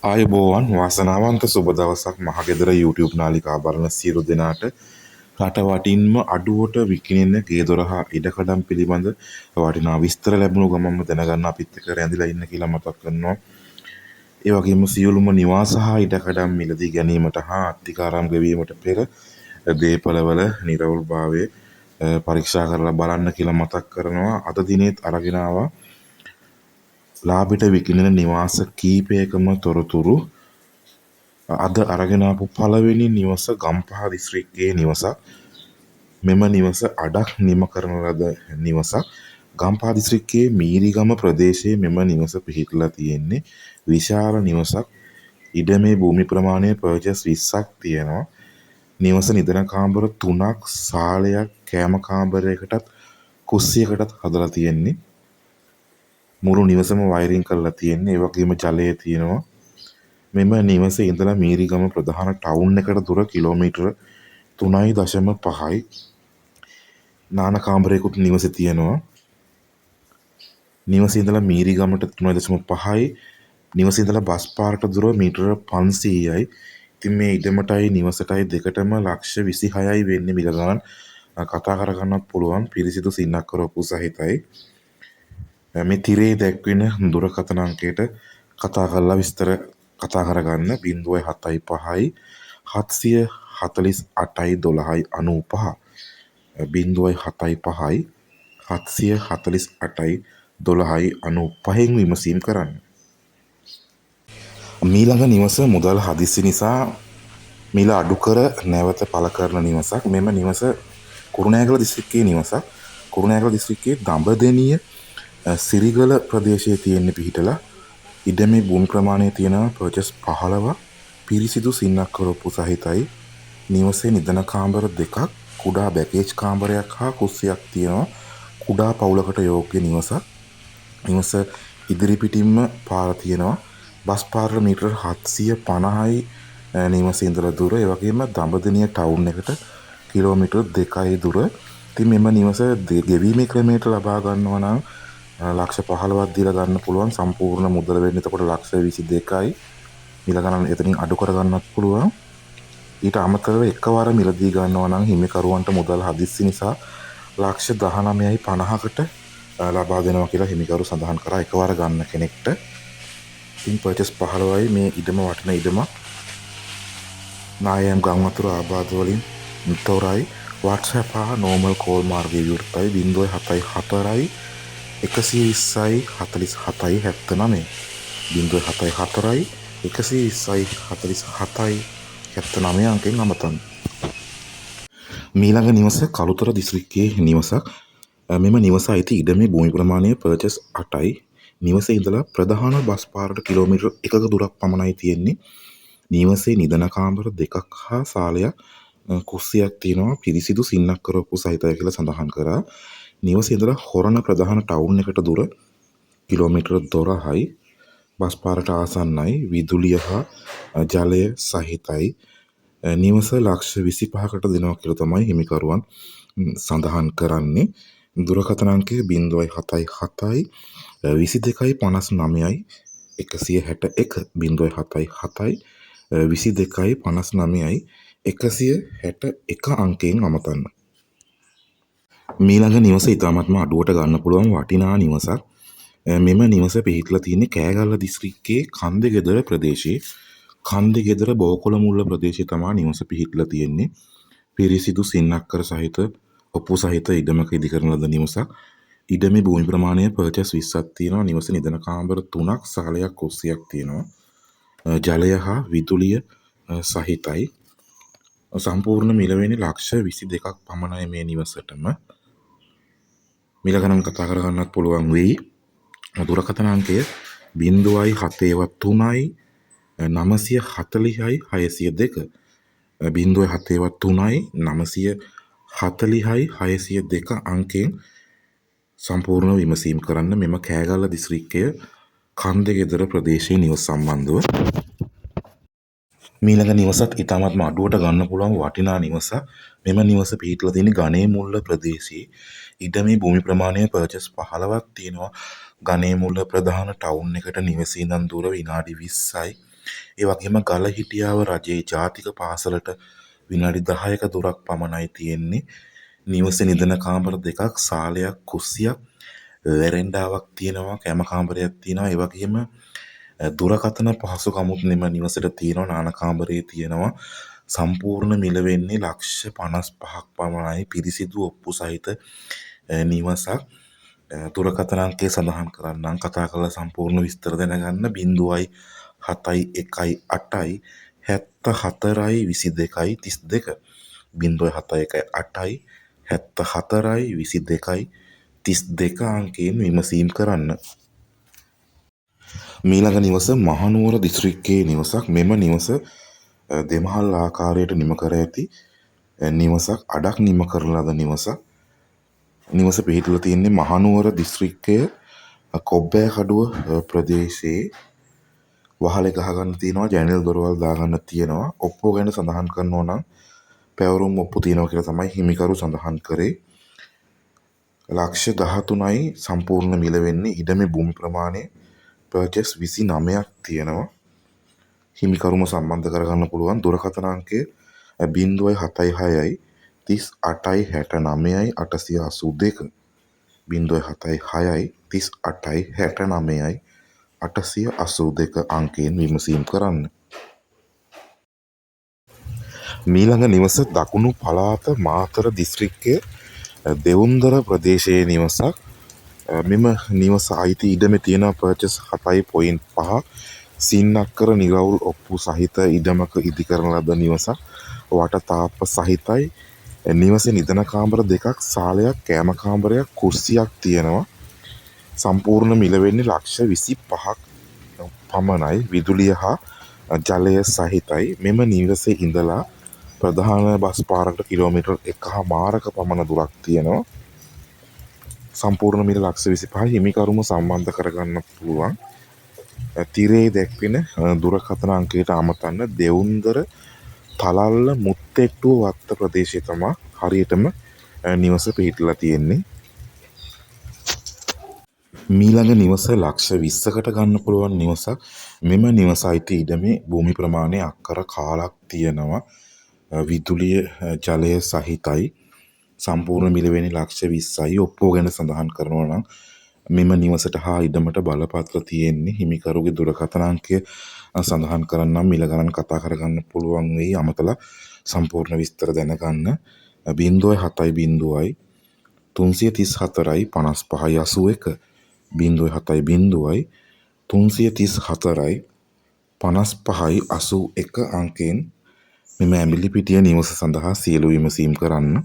ආයුබෝවන් වාසනාවන්ත සුබ දවසක් මහගෙදර YouTube නාලිකා බලන සියලු දෙනාට රට වටින්ම අඩුවට විකිණෙන ගේ දොර හා ඉඩකඩම් පිළිබඳ වටිනා විස්තර ලැබුණු ගමන්ම දැනගන්න අපිත් එක්ක රැඳිලා ඉන්න කියලා මතක් කරනවා. ඒ වගේම සියලුම නිවාස හා ඉඩකඩම් මිලදී ගැනීමට හා අත්තිකාරම් ගෙවීමට පෙර දේපළවල නිරවුල්භාවය පරීක්ෂා කරලා බලන්න කියලා මතක් කරනවා. අද දිනේත් අරගෙන ආවා ලාභයට විකිණෙන නිවාස කීපයකම තොරතුරු. අද අරගෙන ආපු පළවෙනි නිවස ගම්පහ දිස්ත්‍රික්කයේ නිවසක්. මෙම නිවස අඩක් නිම කරන ලද නිවසක්. ගම්පහ දිස්ත්‍රික්කයේ මීරිගම ප්‍රදේශයේ මෙම නිවස පිහිටලා තියෙන්නේ. විශාල නිවසක්. ඉඩමේ භූමි ප්‍රමාණය පර්චස් 20ක් තියෙනවා. නිවස නිදන කාමර 3ක්, සාලයක්, කෑම කාමරයකටත් කුස්සියකටත් හදලා තියෙන්නේ. මුළු නිවසම වයරින් කරලා තියෙන්නේ. ඒ වගේම ජලය තියෙනවා. මෙම නිවසේ ඉඳලා මීරිගම ප්‍රධාන ටවුන් එකට දුර කිලෝමීටර 3.5යි. නාන කාමරයකුත් නිවසේ තියෙනවා. නිවසේ ඉඳලා මීරිගමට 3.5යි. නිවසේ ඉඳලා බස් පාරට දුර මීටර 500යි. ඉතින් මේ ඉඩමටයි නිවසටයි දෙකටම ලක්ෂ 26යි වෙන්නේ මිල ගණන්. කතා කරගන්නත් පුළුවන් පිරිසිදු සින්නක් කරපු සහිතයි. මේ තිරේ දැක්වෙන දුරකථන අංකයට කතා කරලා විස්තර කතා කරගන්න 0.75යි 748යි 12යි 95 0.75යි 748යි 12යි 95න් විමසීම් කරන්න. මීළඟ නිවස මුදල් හදිස්සි නිසා මිල අඩු කර නැවත පළ කරන නිවසක්. මෙම නිවස කුරුණෑගල දිස්ත්‍රික්කයේ නිවසක්. කුරුණෑගල දිස්ත්‍රික්කයේ දඹදෙණිය සිරිගල ප්‍රදේශයේ තියෙන පිහිටලා ඉඩමේ භූමි ප්‍රමාණය තියෙනවා පර්චස් 15ක්. පිරිසිදු සින්නක් කරපු සහිතයි. නිවසේ නිදන කාමර 2ක්, කුඩා බැකේජ් කාමරයක් හා කුස්සියක් තියෙනවා. කුඩා පවුලකට යෝග්‍ය නිවසක්. නිවස ඉදිරි පිටින්ම පාර තියෙනවා. බස් පාර මීටර 750යි නිවසේ ඉඳලා දුර. ඒ වගේම දඹදෙණිය ටවුන් එකට කිලෝමීටර් 2යි දුර. ඉතින් මෙම නිවස ගෙවීමේ ක්‍රමයට ලබා ගන්නවා නම් ලක්ෂ 15ක් දීලා ගන්න පුළුවන්. සම්පූර්ණ මුදල වෙන්නේ එතකොට ලක්ෂ 22යි. මිල ගණන් එතනින් අඩු කර ගන්නත් පුළුවන්. ඊට අමතරව එකවර මිලදී ගන්නවා නම් හිමිකරුවන්ට මුදල් හදිස්සි නිසා ලක්ෂ 19.50කට ලබා දෙනවා කියලා හිමිකරු සඳහන් කරා එකවර ගන්න කෙනෙක්ට. ඉතින් පර්චස් 15යි මේ ඉඩම වටින ඉඩම. නායම් ගම්වතුර ආබාධ වලින් තොරයි. WhatsApp හා normal call මාර්ගය විවෘතයි. 0.74යි 120යි 47යි 79 0.74යි 120යි 47යි 79 අංකෙන් අමතන්න. මීළඟ නිවස කළුතර දිස්ත්‍රික්කයේ නිවසක්. මෙම නිවස අයිති ඉඩමේ භූමි ප්‍රමාණය පර්චස් 8යි. නිවසේ ඉඳලා ප්‍රධාන බස් පාරට කිලෝමීටර් 1ක දුරක් පමණයි තියෙන්නේ. නිවසේ නිදන කාමර 2ක් හා සාලයක් කුස්සියක් තියෙනවා. පිරිසිදු සින්නක් කරපු සහිතයි කියලා සඳහන් කරා. නිවසේ ඉඳලා හොරණ ප්‍රධාන ටවුන් එකට දුර කිලෝමීටර් 12යි. බස් පාරට ආසන්නයි. විදුලිය හා ජලය සහිතයි. නිවස ලක්ෂ 25කට දෙනවා කියලා තමයි හිමිකරුවන් සඳහන් කරන්නේ. දුරකථන අංකය 0.77යි 22යි 59යි 161 0.77යි 22යි 59යි 161 අංකයෙන් අමතන්න. මීළඟ නිවස ඉතාමත්ම අඩුවට ගන්න පුළුවන් වටිනා නිවසක්. මෙම නිවස පිහිටලා තියෙන්නේ කෑගල්ල දිස්ත්‍රික්කයේ කන්දෙගෙදර ප්‍රදේශයේ. කන්දෙගෙදර බෝකොළ මුල්ල ප්‍රදේශයේ තමයි නිවස පිහිටලා තියෙන්නේ. පිරිසිදු සින්නක්කර සහිත ඔප්පු සහිත ඉඩමක ඉදිකරන ලද නිවසක්. ඉඩමේ භූමි ප්‍රමාණය පර්චස් 20ක් තියෙනවා. නිවස නිදන කාමර 3ක්, සාලයක්, කුස්සියක් තියෙනවා. ජලය හා විදුලිය සහිතයි. සම්පූර්ණ මිල වෙන්නේ ලක්ෂ 22ක් පමණයි මේ නිවසටම. මිල ගණන් කතා කරගන්නත් පුළුවන් වෙයි. දුරකථන අංකය 0.73යි 940යි 602 0.73යි 940යි 602 අංකයෙන් සම්පූර්ණ විමසීම් කරන්න. මෙම කෑගල්ල දිස්ත්‍රික්කය කන්දෙගෙදර ප්‍රදේශයේ නිවස සම්බන්ධව. මීළඟ නිවසත් ඉතාමත්ම අඩුවට ගන්න පුළුවන් වටිනා නිවසක්. මෙම නිවස පිහිටලා තියෙන්නේ ගණේ මුල්ල ප්‍රදේශයේ. ඉඩමේ භූමි ප්‍රමාණය පර්චස් 15ක් තියෙනවා. ගණේ මුල්ල ප්‍රධාන ටවුන් එකට නිවසේ ඉඳන් දුර විනාඩි 20යි ඒ වගේම ගලහිටියාව රජයේ ජාතික පාසලට විනාඩි 10ක දුරක් පමණයි තියෙන්නේ. නිවසේ නිදන කාමර දෙකක්, සාලයක්, කුස්සියක්, වෙරෙන්ඩාවක් තියෙනවා, කැම කාමරයක් තියෙනවා. ඒ වගේම දුරකථන පහසුකමුත් මෙම නිවසට තියෙනවා. නාන කාමරයේ තියෙනවා. සම්පූර්ණ මිල වෙන්නේ ලක්ෂ 55ක් පමණයි. පිරිසිදු ඔප්පු සහිත නිවසක්. දුරකථන අංකය සඳහන් කරන්නම්. කතා කරලා සම්පූර්ණ විස්තර දැනගන්න 071 8යි 74යි 22යි 32 071 8යි 74යි 22යි 32 අංකයෙන් විමසීම් කරන්න. මීළඟ නිවස මහනුවර දිස්ත්‍රික්කයේ නිවසක්. මෙම නිවස දෙමහල් ආකාරයට නිම කර ඇති නිවසක්. අඩක් නිම කරන ලද නිවසක්. නිවස පිහිටලා තියෙන්නේ මහනුවර දිස්ත්‍රික්කය කොබ්බෑකඩුව ප්‍රදේශයේ. වහලේ ගහගන්න තියෙනවා, ජනෙල් දොරවල් දාගන්න තියෙනවා. ඔප්පුව ගැන සඳහන් කරනවා නම් පැවරුම් ඔප්පු තියෙනවා කියලා තමයි හිමිකරු සඳහන් කරේ. ලක්ෂ 13යි සම්පූර්ණ මිල වෙන්නේ. ඉඩමේ භූමි ප්‍රමාණය පර්චස් 29ක් තියෙනවා. හිමිකරුම සම්බන්ධ කරගන්න පුළුවන්. දුරකථන අංකය 076යි 38යි 69යි 882 076යි 38යි 69යි 882 අංකයෙන් විමසීම් කරන්න. මීළඟ නිවස දකුණු පළාත මාතර දිස්ත්‍රික්කයේ දෙවුන්දර ප්‍රදේශයේ නිවසක්. මෙම නිවස අයිති ඉඩමේ තියෙන පර්චස් 7.5 සින්නක්කර නිරවුල් ඔප්පු සහිත ඉඩමක ඉදි කරන ලද නිවසක්. වටතාප සහිතයි. නිවසේ නිදන කාමර දෙකක්, සාලයක්, කෑම කාමරයක්, කුස්සියක් තියෙනවා. සම්පූර්ණ මිල වෙන්නේ ලක්ෂ 25ක් පමණයි. විදුලිය හා ජලය සහිතයි. මෙම නිවසේ ඉඳලා ප්‍රධාන බස් පාරකට කිලෝමීටර් 1.5ක පමණ දුරක් තියෙනවා. සම්පූර්ණ මිල ලක්ෂ 25යි. හිමිකරුම සම්බන්ධ කරගන්න පුළුවන්. තිරේ දැක්වෙන දුරකථන අංකයට අමතන්න. දෙවුන්දර තලල්ල මුත්තෙට්ටුව වත්ත ප්‍රදේශයේ තමයි හරියටම නිවස පිහිටලා තියෙන්නේ. මීළඟ නිවස ලක්ෂ 20කට ගන්න පුළුවන් නිවසක්. මෙම නිවස අයිති ඉඩමේ භූමි ප්‍රමාණය අක්කර කාලක් තියෙනවා. විදුලිය ජලය සහිතයි. සම්පූර්ණ මිල වෙන්නේ ලක්ෂ 20යි. ඔප්පුව ගැන සඳහන් කරනවා නම් මෙම නිවසට හා ඉඩමට බලපත්‍ර තියෙන්නේ. හිමිකරුගේ දුරකථන අංකය සඳහන් කරන්නම්. මිල ගණන් කතා කරගන්න පුළුවන් වෙයි. අමතලා සම්පූර්ණ විස්තර දැනගන්න 070යි 334යි 55යි 81 070යි 334යි 55යි 81 අංකයෙන් මෙම ඇඹිලිපිටිය නිවස සඳහා සියලු විමසීම් කරන්න.